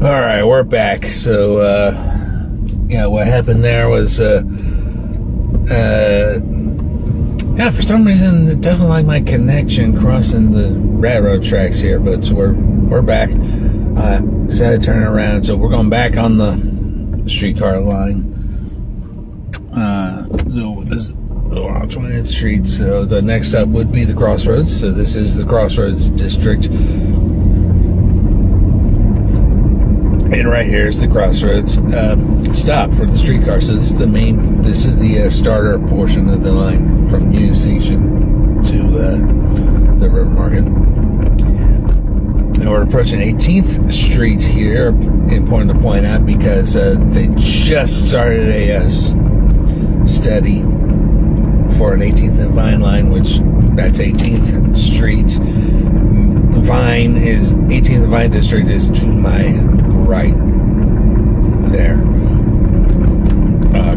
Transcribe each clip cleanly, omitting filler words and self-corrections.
Alright, we're back. So, yeah, what happened there was, yeah, for some reason it doesn't like my connection crossing the railroad tracks here, but we're back. Decided to turn it around, so we're going back on the streetcar line. So this is on 20th Street, so the next stop would be the Crossroads. So this is the Crossroads district. And right here is the Crossroads stop for the streetcar. So this is the starter portion of the line from Union Station to the River Market. And we're approaching 18th Street here. Important to point out because they just started a study for an 18th and Vine line, which that's 18th Street. 18th and Vine district is to my right there.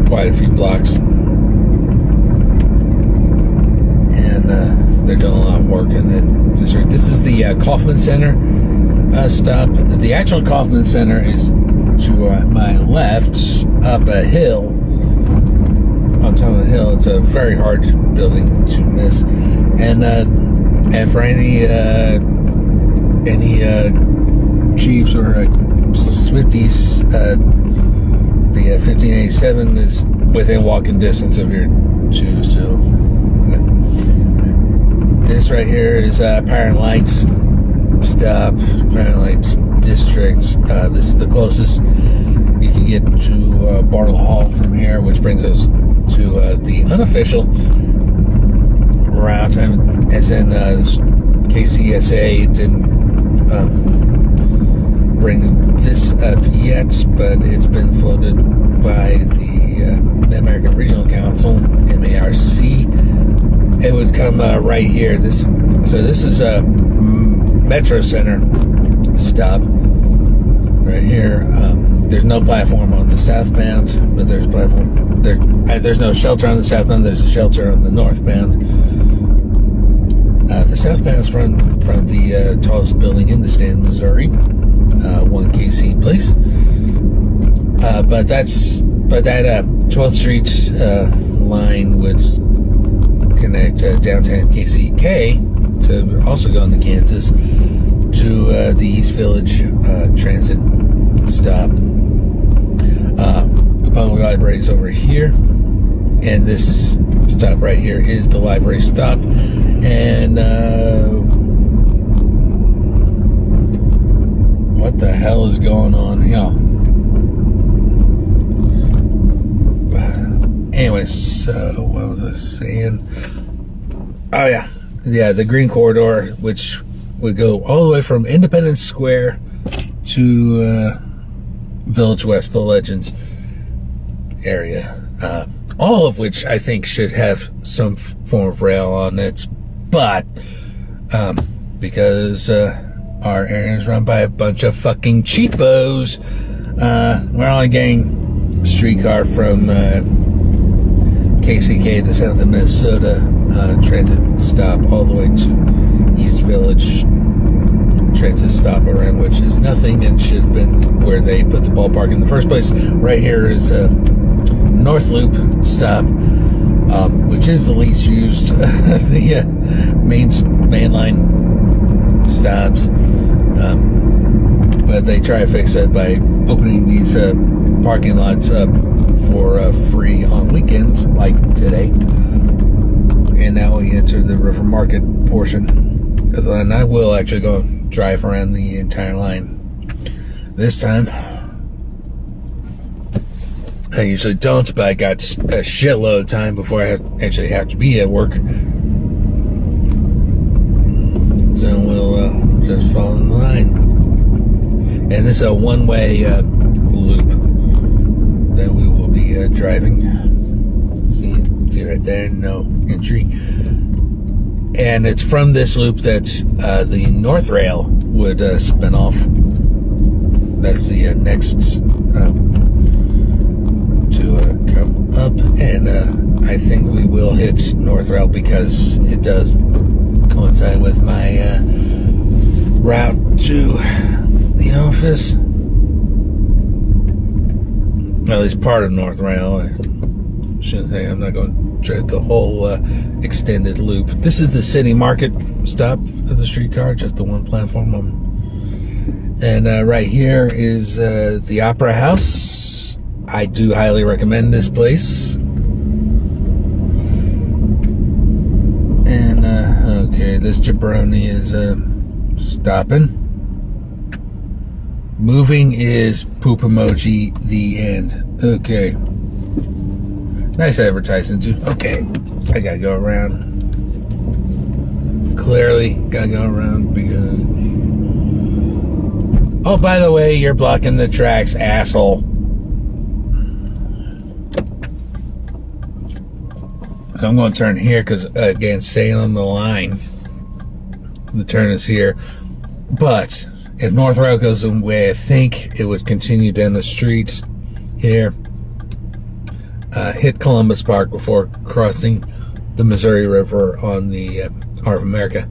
Quite a few blocks. And they're doing a lot of work in that district. This is the Kaufman Center stop. The actual Kaufman Center is to my left, up a hill. On top of the hill. It's a very hard building to miss. And for any Chiefs or Swifties, the 1587 is within walking distance of here too. So this right here is Power and Lights stop, Power and Lights district. This is the closest you can get to Bartle Hall from here, which brings us to the unofficial route. As in KCSA didn't bring this up yet, but it's been floated by the Mid-American Regional Council, MARC. It would come right here. This is a Metro Center stop right here. There's no platform on the southbound, but there's a platform. There's no shelter on the southbound. There's a shelter on the northbound. The southbound is from the tallest building in the state of Missouri, 1 KC Place. But that 12th Street line would connect downtown KCK, so we're also going to Kansas, to the East Village transit stop. The public library is over here, and this stop right here is the library stop. And what the hell is going on here? Anyways, so what was I saying? Oh yeah, the Green Corridor, which would go all the way from Independence Square to Village West, the Legends area. All of which I think should have some form of rail on it, but because our area is run by a bunch of fucking cheapos, we're only getting streetcar from KCK, the South of Minnesota transit stop, all the way to East Village transit stop, around which is nothing and should have been where they put the ballpark in the first place. Right here is North Loop stop, which is the least used of the mainline stops, but they try to fix that by opening these parking lots up for free on weekends, like today. And now we enter the River Market portion, and I will actually go drive around the entire line this time. I usually don't, but I got a shitload of time before I actually have to be at work. So we'll just follow the line. And this is a one-way loop that we will be driving. See right there, no entry. And it's from this loop that the NorthRail would spin off. That's the next to come up, and I think we will hit NorthRail because it does coincide with my route to the office. at least part of NorthRail. I shouldn't say, I'm not going to tread the whole extended loop. This is the city market stop of the streetcar, just the one platform. And right here is the Opera House. I do highly recommend this place. And okay, this jabroni is stopping. Moving is poop emoji, the end. Okay. Nice advertising too. Okay, I gotta go around. Clearly, gotta go around because... Oh, by the way, you're blocking the tracks, asshole. So I'm going to turn here because, again, staying on the line, the turn is here. But if NorthRail goes the way I think, it would continue down the street here, hit Columbus Park before crossing the Missouri River on the Heart of America.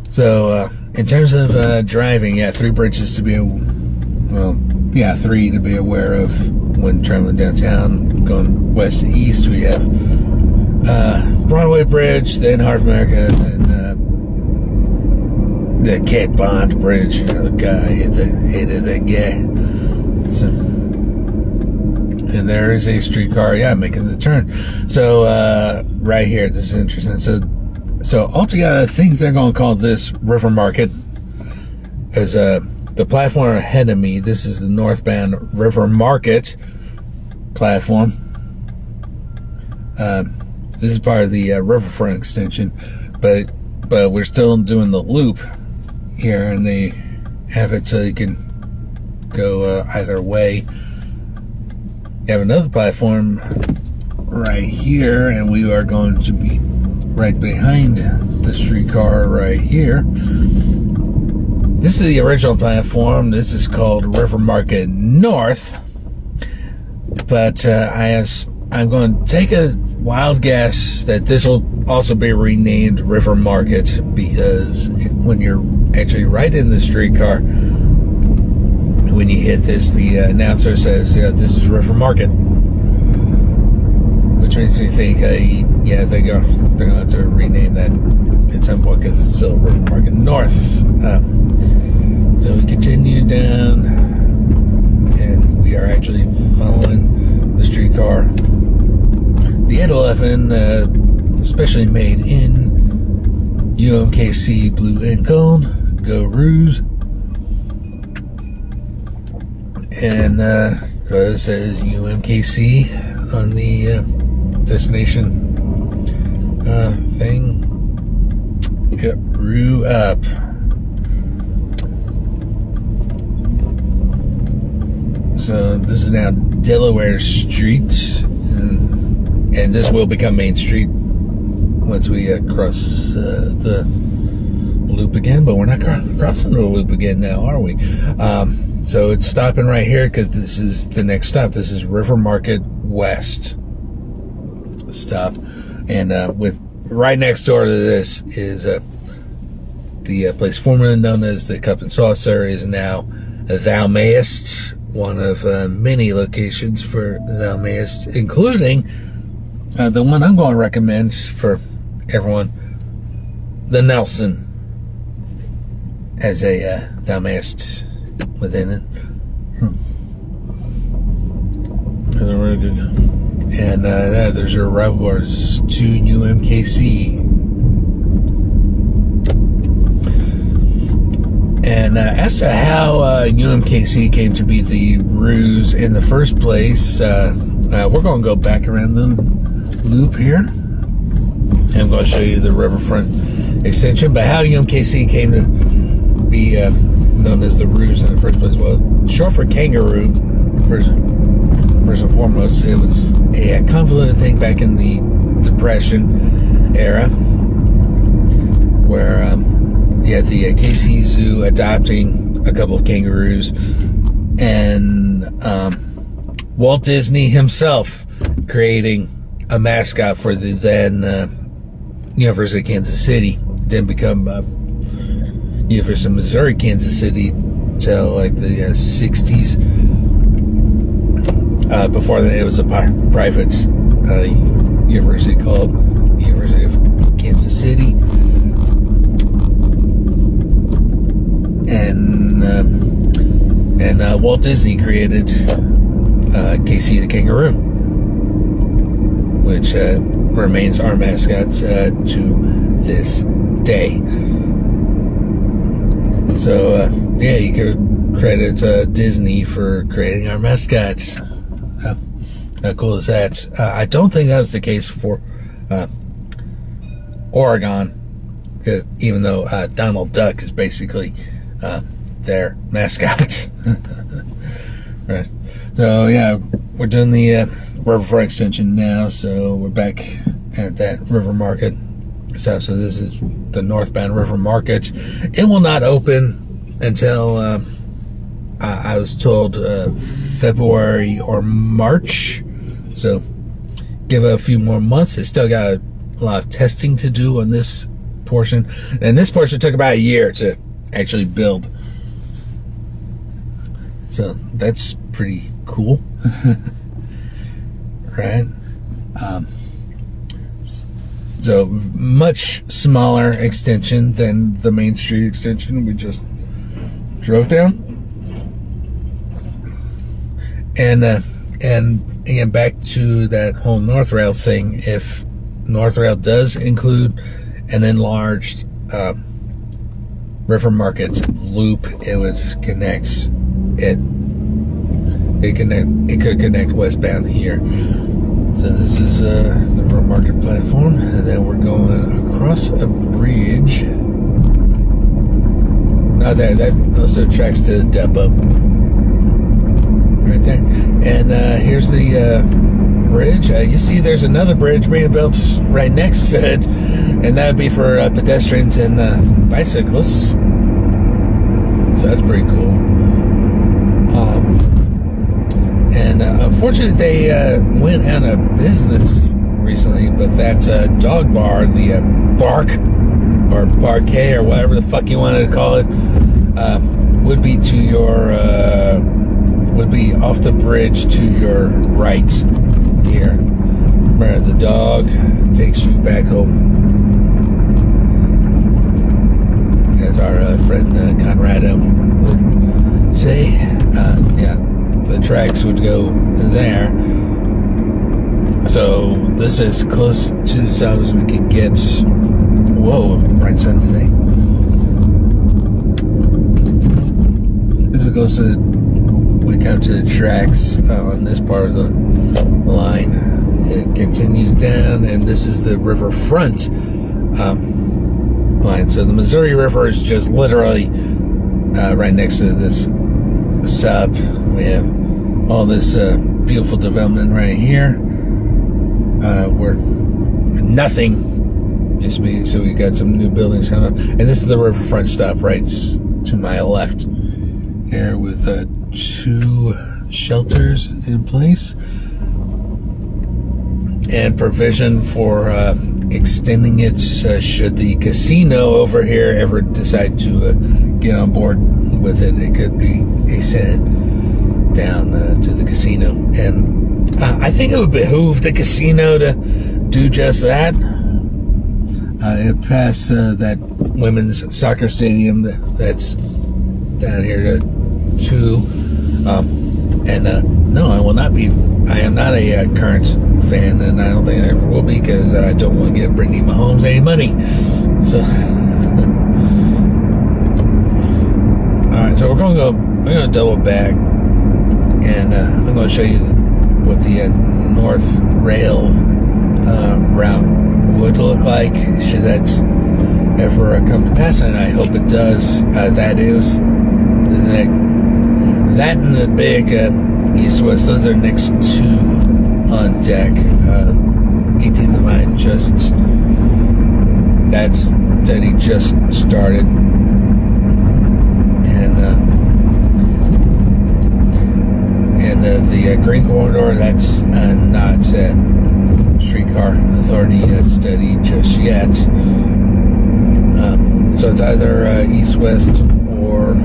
So, in terms of driving, yeah, 3 bridges to be, yeah, 3 to be aware of when traveling downtown. Going west to east, we have Broadway Bridge, then Heart of America, and the Cat Bond Bridge. Oh, God, I hated that guy. So, and there is a streetcar, yeah, making the turn. So, right here, this is interesting. So altogether, I think they're going to call this River Market. As the platform ahead of me, this is the northbound River Market platform. This is part of the Riverfront Extension, but we're still doing the loop here, and they have it so you can go either way. You have another platform right here, and we are going to be right behind the streetcar right here. This is the original platform. This is called River Market North, but I'm going to take a wild guess that this will also be renamed River Market, because when you're actually right in the streetcar, when you hit this, the announcer says, yeah, this is River Market, which makes me think, yeah, they're going to have to rename that at some point because it's still River Market North. So we continue down, and we are actually following the streetcar. The 811, especially made in UMKC blue and gold. Go Roos. And it says UMKC on the destination thing. Yep, Roo up. So this is now Delaware Street, and this will become Main Street once we cross the loop again. But we're not crossing the loop again now, are we? So it's stopping right here because this is the next stop. This is River Market West stop, and with right next door to this is the place formerly known as the Cup and Saucer is now Thou Mayest, one of many locations for Thou Mayest, including the one I'm going to recommend for everyone, the Nelson, as a Thou Mayest within it. And there's your arrival bars to UMKC. And as to how UMKC came to be the ruse in the first place, we're going to go back around the loop here. And I'm going to show you the Riverfront Extension. But how UMKC came to be known as the ruse in the first place, well, short for kangaroo, first and foremost. It was a convoluted thing back in the Depression era, where you had the KC Zoo adopting a couple of kangaroos, and Walt Disney himself creating a mascot for the then University of Kansas City, then become University of Missouri, Kansas City, till like the 60s. Before that, it was a private university called University of Kansas City. And Walt Disney created KC the Kangaroo, which remains our mascot to this day. So, yeah, you could credit Disney for creating our mascots. How cool is that? I don't think that was the case for Oregon, because even though Donald Duck is basically their mascot. Right. So, yeah, we're doing the Riverfront Extension now, so we're back at that river market. So this is the northbound river market. It will not open until I was told February or March. So give it a few more months. It's still got a lot of testing to do on this portion. And this portion took about a year to actually build. So that's pretty cool. Right? So much smaller extension than the Main Street extension we just drove down. And again, back to that whole NorthRail thing. If NorthRail does include an enlarged river market loop, it would connect it. It could connect westbound here. So this is the river market platform, and then we're going across a bridge. Not there. That also tracks to the depot. Right there. And here's the bridge. You see there's another bridge being built right next to it, and that would be for pedestrians and bicyclists. So that's pretty cool. And unfortunately they went out of business recently, but that dog bar, the Bark or Barquet or whatever the fuck you wanted to call it, would be to your would be off the bridge to your right here, where the dog takes you back home, as our friend Conrado would say. Yeah, the tracks would go there. So this is close to the south as we can get. Whoa, bright sun today. This is close to we come to the tracks on this part of the line. It continues down, and this is the riverfront line. So the Missouri River is just literally right next to this stop. We have all this beautiful development right here. Where nothing used to be, so we got some new buildings coming up. And this is the riverfront stop right to my left here, with 2 shelters in place and provision for extending it should the casino over here ever decide to get on board with it. It could be extended down to the casino, and I think it would behoove the casino to do just that. It passed that women's soccer stadium that's down here too. No, I will not be. I am not a current fan, and I don't think I ever will be, because I don't want to give Brittany Mahomes any money. So, all right. So we're going to double back, and I'm going to show you what the NorthRail route would look like should that ever come to pass, and I hope it does. That is that and the big east-west, those are next to on deck. 18th of mine just, that study just started, and the green corridor, that's not Streetcar Authority study just yet. So it's either east-west or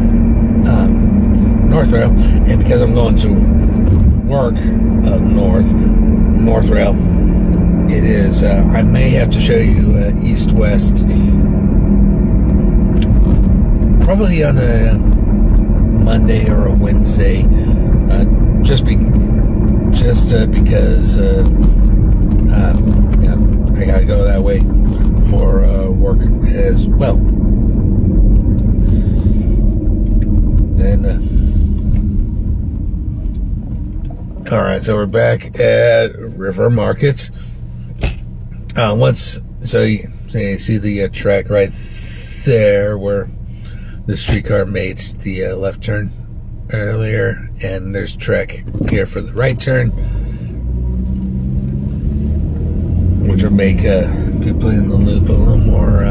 NorthRail, and because I'm going to work up NorthRail, it is, I may have to show you east-west, probably on a Monday or a Wednesday, just because yeah, I gotta go that way for work as well. And all right, so we're back at River Markets. So you see the track right there where the streetcar made the left turn earlier, and there's track here for the right turn, which will make completing the loop a little more,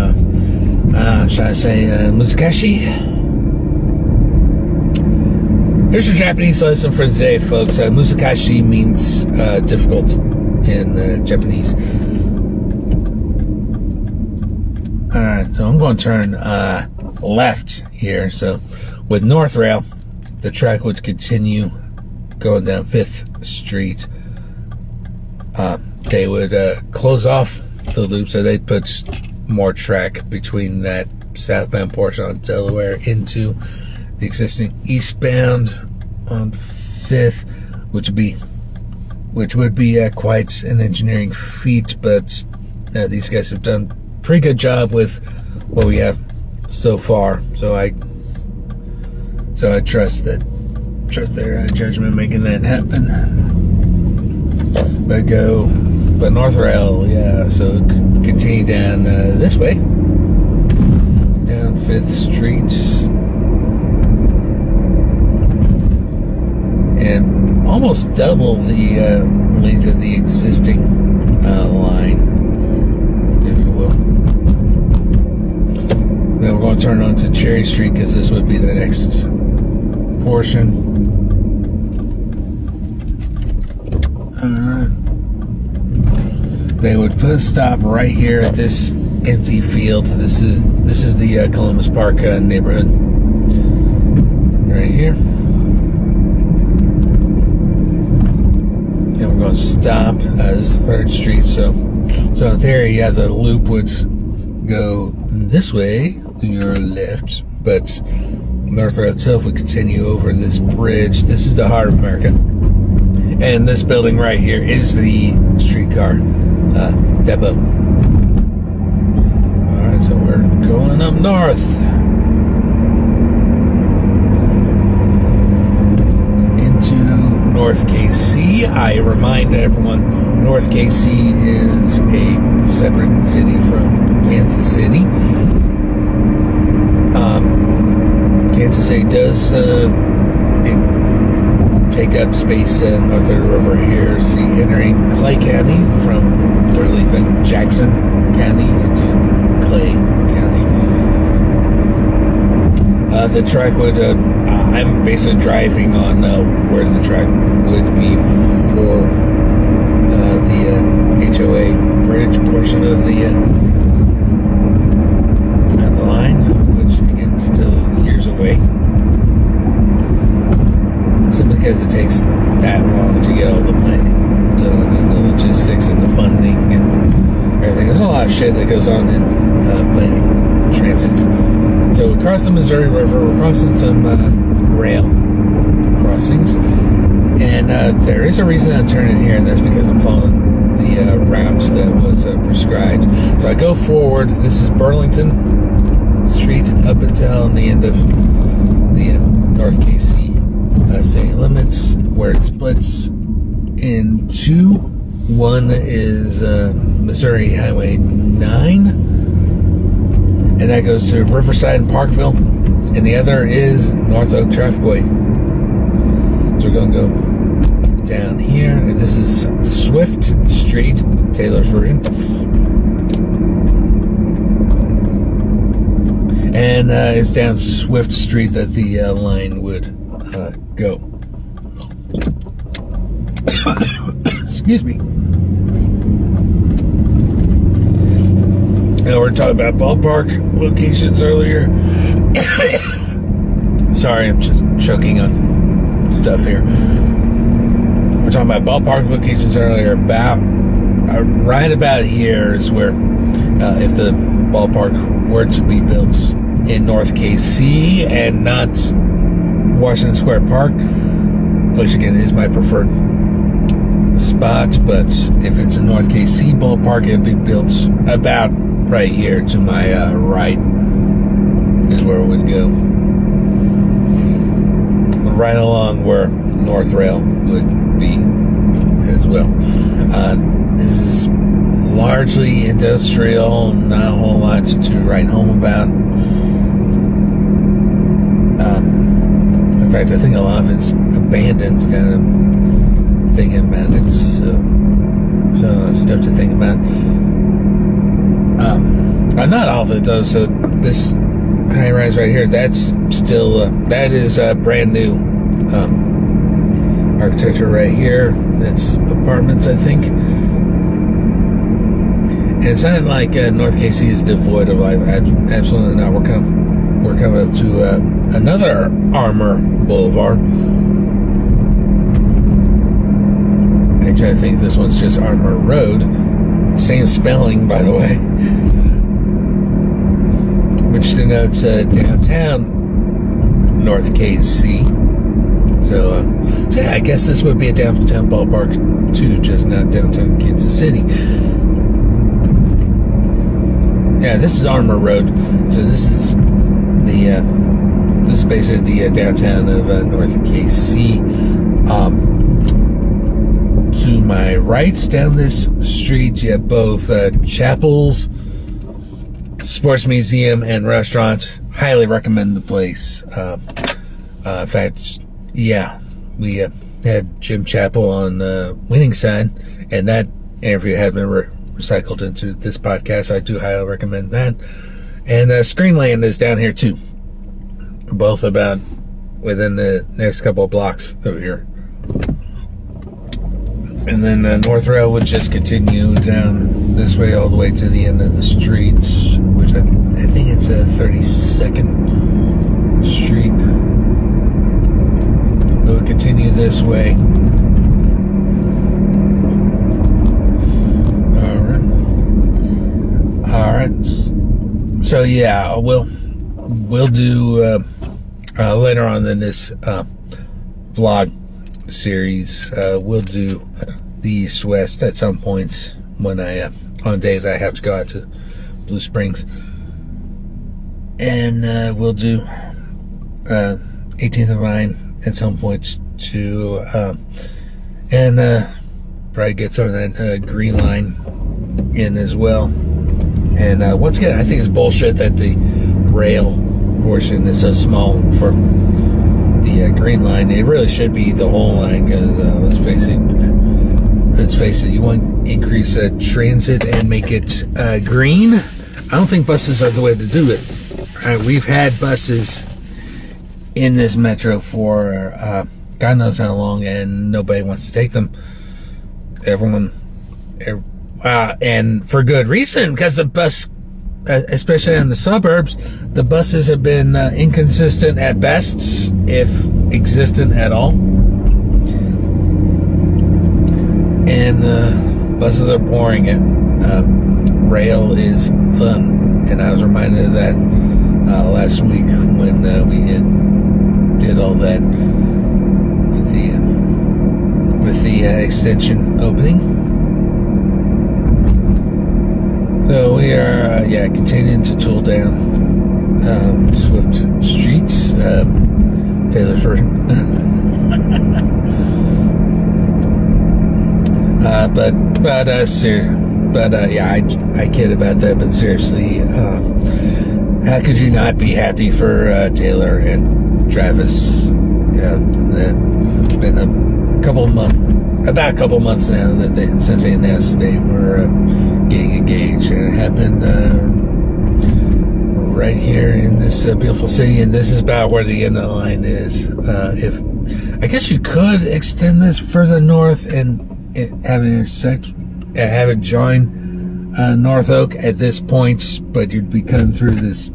should I say, Musakashi. Here's your Japanese lesson for today, folks. Musakashi means difficult in Japanese. Alright, so I'm going to turn left here. So with NorthRail, the track would continue going down 5th Street. They would close off the loop, so they'd put more track between that southbound portion on Delaware into the existing eastbound on 5th, which would be quite an engineering feat, but these guys have done a pretty good job with what we have so far. So I trust their judgment making that happen. But NorthRail, yeah. So continue down this way, down 5th Street, and almost double the length of the existing line, if you will. Then we're going to turn on to Cherry Street because this would be the next portion. Alright. They would put a stop right here at this empty field. This is the Columbus Park neighborhood. Right here. And we're going to stop. This is 3rd Street. So in theory, yeah, the loop would go this way to your left, but NorthRail itself would continue over this bridge. This is the heart of America, and this building right here is the streetcar depot. Alright, so we're going up north into North KC. I remind everyone, North KC is a separate city from Kansas City. Kansas City does take up space north of the river here. See, entering Clay County from we're leaving Jackson County into Clay County. The track would, I'm basically driving on where the track would be for the HOA bridge portion of the line, which again is still years away. Simply because it takes that long to get all the planning done and the logistics and the funding and everything. There's a lot of shit that goes on in planning transit. So we cross the Missouri River. We're crossing some rail crossings, and there is a reason I'm turning here, and that's because I'm following the routes that was prescribed. So I go forward. This is Burlington Street up until the end of the North KC city limits, where it splits in two. One is Missouri Highway 9, and that goes to Riverside and Parkville, and the other is North Oak Trafficway. So we're going to go down here, and this is Swift Street, Taylor's version. And it's down Swift Street that the line would go. Excuse me. Now we're talking about ballpark locations earlier. Sorry, I'm just choking on stuff here. We're talking about ballpark locations earlier. Right about here is where, if the ballpark were to be built in North KC and not Washington Square Park, which again is my preferred spot, but if it's in North KC ballpark, it'd be built about right here to my right is where it would go. Right along where NorthRail would be as well. This is largely industrial, not a whole lot to write home about. In fact, I think a lot of it's abandoned, kind of thinking about it. So stuff to think about. Not all of it though. So this high rise right here, that's still that is brand new architecture right here. That's apartments, I think. And it's not like North KC is devoid of life. Absolutely not. We're coming up to another Armour Boulevard. Actually, I think this one's just Armour Road. Same spelling, by the way. Which denotes downtown North KC. So yeah, I guess this would be a downtown ballpark too, just not downtown Kansas City. Yeah, this is Armour Road. So this is basically the downtown of North KC. To my right down this street, you have both chapels, sports museum, and restaurants. Highly recommend the place. In fact, yeah, we had Jim Chappell on Winning Side, and that interview had been recycled into this podcast. I do highly recommend that. And Screenland is down here too, both about within the next couple of blocks over here. And then NorthRail would just continue down this way all the way to the end of the street, which I think it's 32nd Street. It would continue this way. All right. So yeah, we'll do later on in this vlog series. We'll do the East-West at some point when on a day that I have to go out to Blue Springs, and we'll do 18th and Vine at some point too, and probably get some of that Green Line in as well. And once again, I think it's bullshit that the rail portion is so small for the Green Line. It really should be the whole line, because let's face it, you want to increase transit and make it green. I don't think buses are the way to do it. We've had buses in this metro for God knows how long, and nobody wants to take them. And for good reason, because the bus, especially in the suburbs, the buses have been inconsistent at best, if existent at all. And buses are boring, and rail is fun. And I was reminded of that last week when we did all that with the extension opening. So we are, continuing to tool down Swift Streets, Taylor's version. I kid about that. But seriously, how could you not be happy for Taylor and Travis? It's been about a couple months now that since they announced they were getting engaged, and it happened right here in this beautiful city. And this is about where the end of the line is. If I guess you could extend this further north and have it join North Oak at this point, but you'd be cutting through this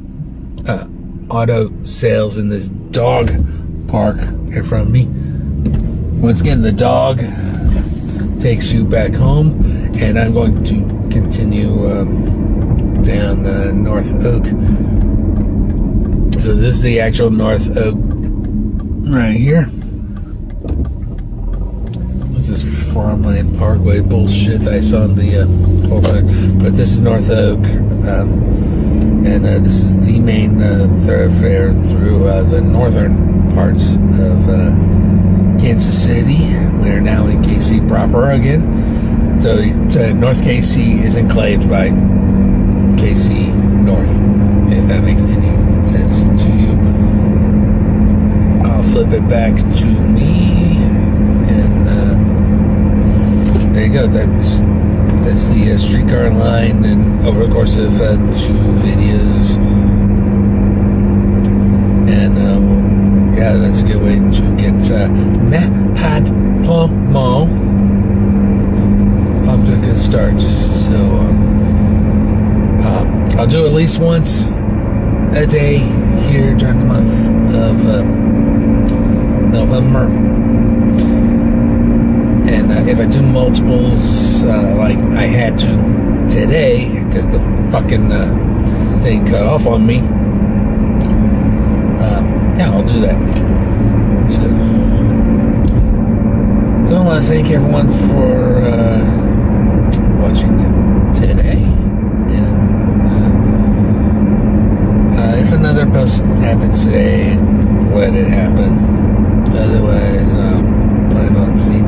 auto sales in this dog park in front of me. once again, the dog takes you back home, and I'm going to continue down North Oak. So this is the actual North Oak right here. What's this farmland parkway bullshit that I saw in the but this is North Oak, and this is the main thoroughfare through the northern parts of Kansas City. We are now in KC proper again. So North KC is enclaved by KC North, if that makes any sense to you. I'll flip it back to me, and there you go. That's the streetcar line, and over the course of 2 videos, and yeah, that's a good way to get NaPodPoMo off to a good start. So I'll do at least once a day here during the month of November, and if I do multiples like I had to today because the fucking thing cut off on me, yeah, I'll do that. So I want to thank everyone for watching today, and if another post happens today, let it happen. Otherwise, I'll plan on seeing